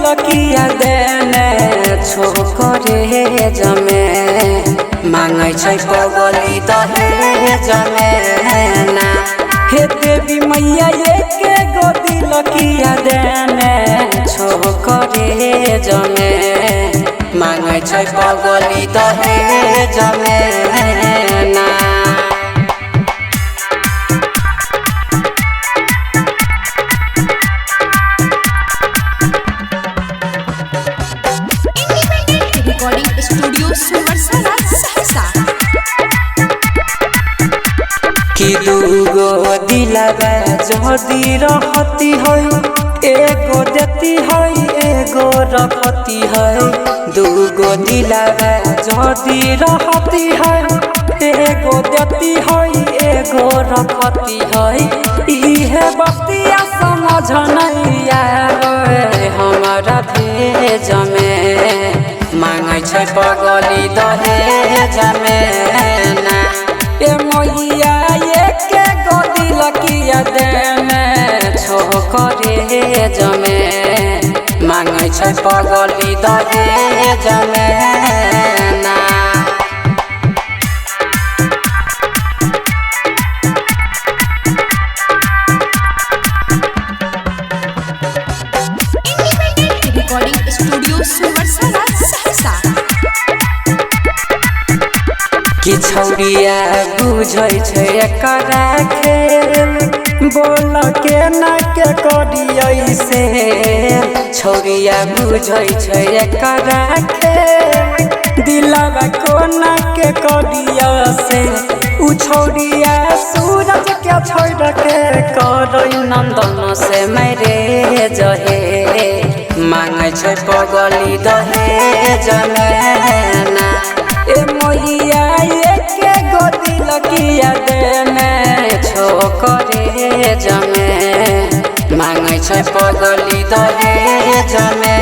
दिलकिया देने छोकरे जमे मांगे छै पगली दहेज में ना। हे देवी मैया एक गो दिलकिया देने छोकरे जमे मांगे छै पगली दहेज में ना। Recording studio Sursara Saharsa. कि दूगो दिलवा जदी रहती है एगो देती है एगो रखती है। दूगो दिलवा जदी रहती है एगो देती है एगो रखती है। इहे बतिया समझ नहीं आवे हमारा भेज में मांगे छै पगली दहेज में ना। ए मैया एक गो दिलकिया देने छोकरे जमे मांगे छै पगली दहेज में ना। Recording studio Sursara Saharsa. कि छौरिया बुझै छै एकरा खेल बोल के ना के करियै से। छौरिया बुझै छै एकरा खेल दिलवा कोना के करिया से। उ छौरिया सूरज के छोड़ के करै नंदन से मेरे जहे मांगे छै पगली दहेज में ना। ए मैया एक गो दिलकिया देने छोकरे जमे मांगे छै पगली दहेज में।